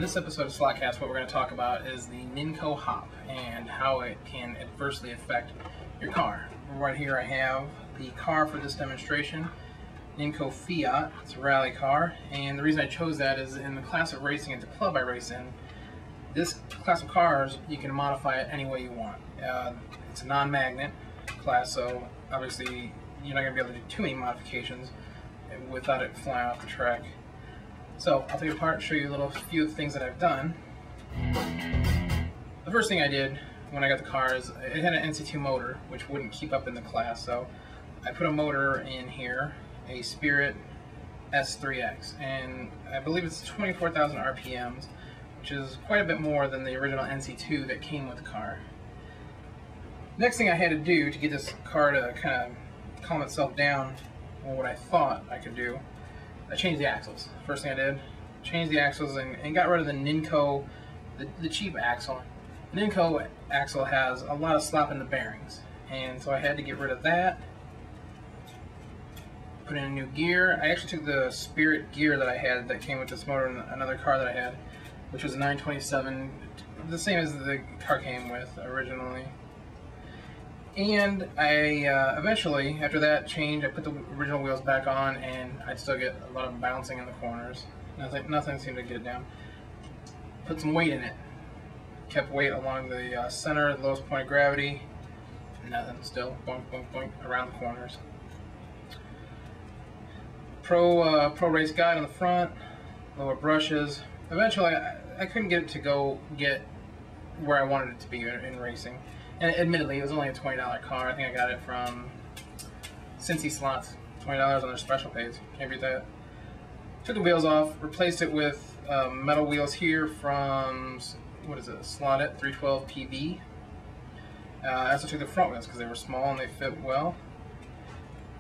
this episode of Slotcast, what we're going to talk about is the Ninco hop and how it can adversely affect your car. Right here I have the car for this demonstration, Ninco Fiat. It's a rally car, and the reason I chose that is in the class of racing at the club I race in, this class of cars, you can modify it any way you want. It's a non-magnet class, so obviously you're not going to be able to do too many modifications without it flying off the track. So I'll take it apart and show you a few of the things that I've done. The first thing I did when I got the car is it had an NC2 motor, which wouldn't keep up in the class, so I put a motor in here, a Spirit S3X, and I believe it's 24,000 RPMs, which is quite a bit more than the original NC2 that came with the car. Next thing I had to do to get this car to kind of calm itself down, or what I thought I could do, I changed the axles. First thing I did, changed the axles and got rid of the Ninco, the cheap axle. The Ninco axle has a lot of slop in the bearings, and so I had to get rid of that. Put in a new gear. I actually took the Spirit gear that I had that came with this motor in another car that I had, which was a 927, the same as the car came with originally. And I eventually, after that change, I put the original wheels back on, and I'd still get a lot of bouncing in the corners. Nothing seemed to get down. Put some weight in it. Kept weight along the center, the lowest point of gravity. Nothing, still boink, boink, boink around the corners. Pro race guide on the front, lower brushes. Eventually, I couldn't get it to get where I wanted it to be in racing. And admittedly, it was only a $20 car. I think I got it from Cincy Slots. $20 on their special page. Can't beat that. Took the wheels off, replaced it with metal wheels here from, what is it, Slotted 312 PV. I also took the front wheels because they were small and they fit well.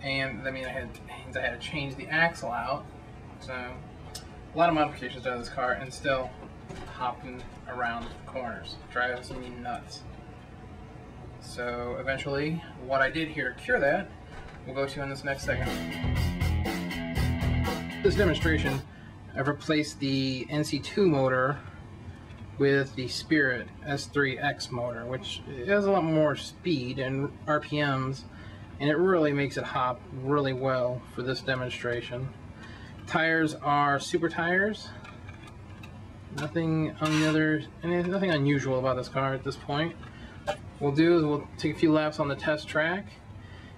And that means I had to change the axle out. So, a lot of modifications done to this car, and still hopping around corners. Drives me nuts. So eventually, what I did here to cure that, we'll go to in this next segment. This demonstration, I've replaced the NC2 motor with the Spirit S3X motor, which has a lot more speed and RPMs, and it really makes it hop really well for this demonstration. Tires are super tires. Nothing unusual about this car at this point. What we'll do is we'll take a few laps on the test track,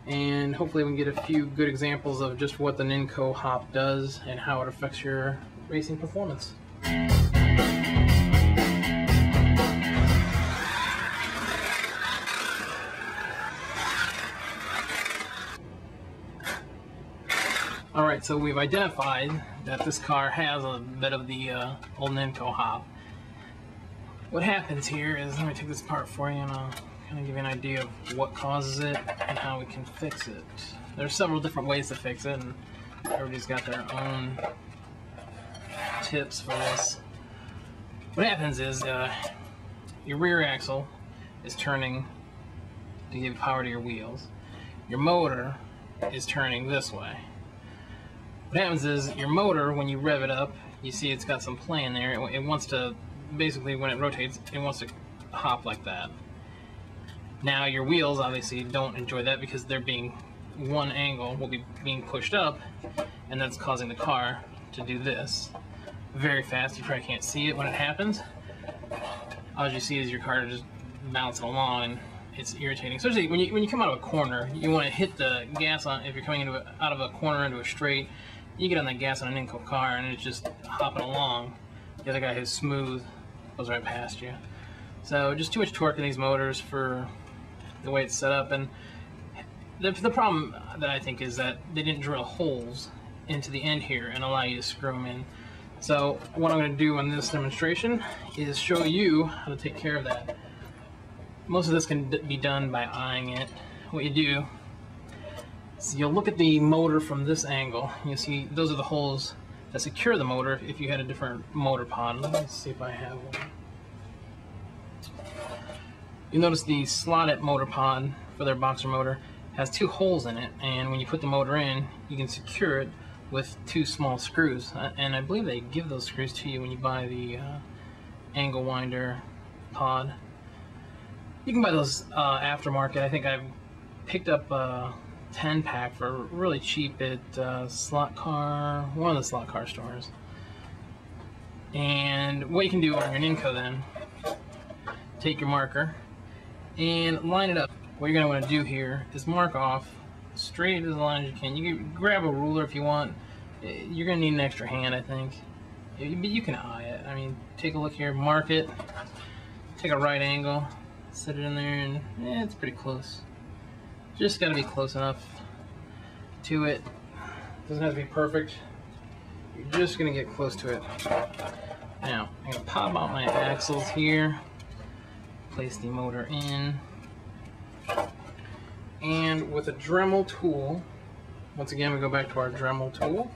and hopefully we can get a few good examples of just what the Ninco hop does and how it affects your racing performance. Alright, so we've identified that this car has a bit of the old Ninco hop. What happens here is, let me take this apart for you and I'll kind of give you an idea of what causes it and how we can fix it. There's several different ways to fix it, and everybody's got their own tips for this. What happens is your rear axle is turning to give power to your wheels. Your motor is turning this way. What happens is your motor, when you rev it up, you see it's got some play in there. It wants to, basically when it rotates, it wants to hop like that. Now your wheels obviously don't enjoy that because they're being, one angle will be being pushed up, and that's causing the car to do this very fast. You probably can't see it when it happens. All you see is your car just bouncing along, and it's irritating. Especially when you come out of a corner, you want to hit the gas on. If you're coming out of a corner into a straight, you get on that gas on a Ninco car and it's just hopping along. The other guy who's smooth goes right past you. So just too much torque in these motors for the way it's set up. And the problem that I think is that they didn't drill holes into the end here and allow you to screw them in. So what I'm going to do on this demonstration is show you how to take care of that. Most of this can be done by eyeing it. What you do is you'll look at the motor from this angle. You'll see those are the holes that secure the motor if you had a different motor pod. Let me see if I have one. You'll notice the slotted motor pod for their boxer motor has two holes in it, and when you put the motor in, you can secure it with two small screws. And I believe they give those screws to you when you buy the angle winder pod. You can buy those aftermarket. I think I've picked up a 10-pack for really cheap at one of the slot car stores. And what you can do on your Ninco then, take your marker and line it up. What you're going to want to do here is mark off straight as line as you can. You can grab a ruler if you want. You're going to need an extra hand, I think. But you can eye it. I mean, take a look here, mark it, take a right angle, set it in there, and it's pretty close. Just got to be close enough to it. Doesn't have to be perfect. You're just going to get close to it. Now, I'm going to pop out my axles here, place the motor in, and with a Dremel tool, once again we go back to our Dremel tool.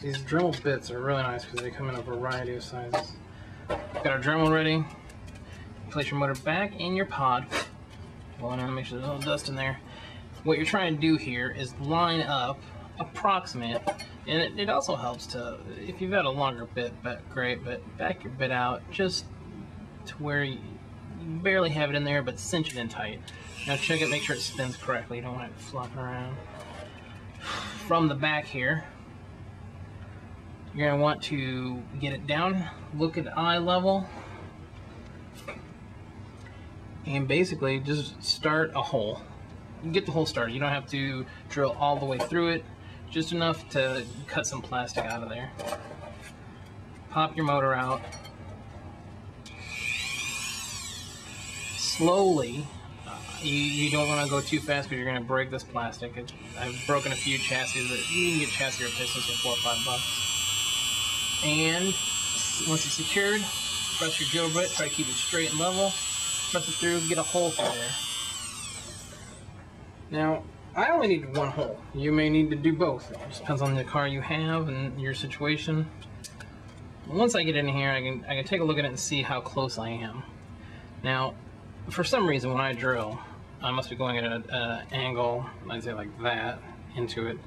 These Dremel bits are really nice because they come in a variety of sizes. Got our Dremel ready. Place your motor back in your pod. Go on and make sure there's no dust in there. What you're trying to do here is line up, approximate, and it also helps to, if you've got a longer bit, great, but back your bit out just to where you barely have it in there, but cinch it in tight. Now check it, make sure it spins correctly. You don't want it flopping around. From the back here, you're going to want to get it down, look at eye level, and basically just start a hole. Get the hole started. You don't have to drill all the way through it, just enough to cut some plastic out of there. Pop your motor out. Slowly. You don't want to go too fast because you're going to break this plastic. I've broken a few chassis, but you can get chassis replacements for $4 or $5. And once it's secured, press your drill bit, try to keep it straight and level, press it through, get a hole through there. Now, I only need one hole. You may need to do both. It just depends on the car you have and your situation. Once I get in here, I can take a look at it and see how close I am. Now, for some reason, when I drill, I must be going at an angle, I'd say like that, into it.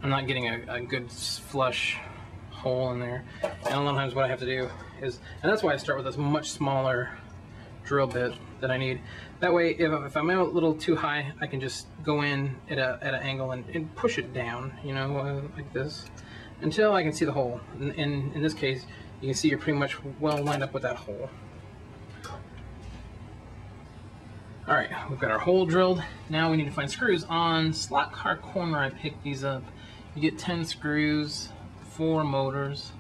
I'm not getting a good flush hole in there. And a lot of times what I have to do is, and that's why I start with this much smaller drill bit that I need. That way, if I'm a little too high, I can just go in at an angle and push it down, you know, like this, until I can see the hole. And in this case, you can see you're pretty much well lined up with that hole. Alright, we've got our hole drilled. Now we need to find screws. On Slot Car Corner, I picked these up. You get 10 screws, 4 motors.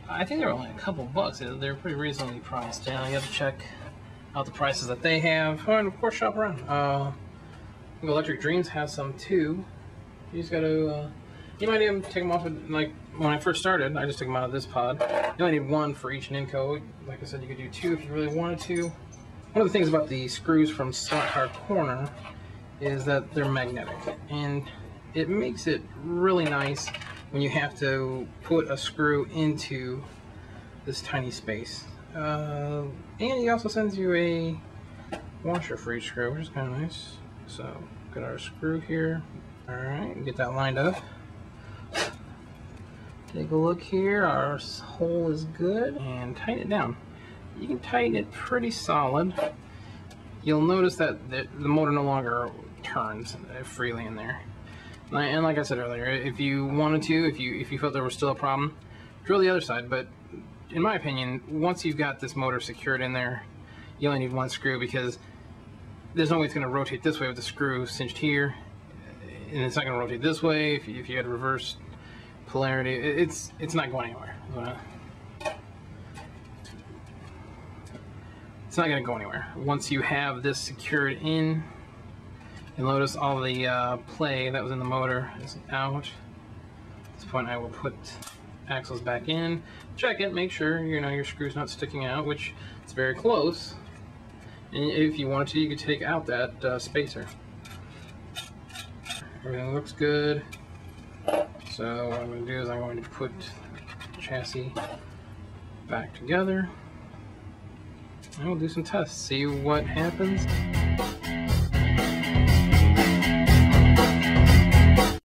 I think they're only a couple bucks. They're pretty reasonably priced. Now you have to check out the prices that they have. Oh, and of course, shop around. Electric Dreams has some too. You just gotta, you might even take them off of, like, when I first started, I just took them out of this pod. You only need one for each Ninco. Like I said, you could do 2 if you really wanted to. One of the things about the screws from Slot Car Corner is that they're magnetic, and it makes it really nice when you have to put a screw into this tiny space. And he also sends you a washer for each screw, which is kind of nice. So, got our screw here. Alright, get that lined up. Take a look here, our hole is good, and tighten it down. You can tighten it pretty solid. You'll notice that the motor no longer turns freely in there. And like I said earlier, if you wanted to, if you felt there was still a problem, drill the other side. But in my opinion, once you've got this motor secured in there, you only need one screw, because there's no way it's going to rotate this way with the screw cinched here, and it's not going to rotate this way if you had reverse polarity. It's not going anywhere. It's not going to go anywhere. Once you have this secured in, you'll notice all the play that was in the motor is out. At this point, I will put axles back in, check it, make sure your screw's not sticking out, which it's very close. And if you wanted to, you could take out that spacer. Everything looks good. So what I'm going to do is I'm going to put the chassis back together, and we'll do some tests, see what happens.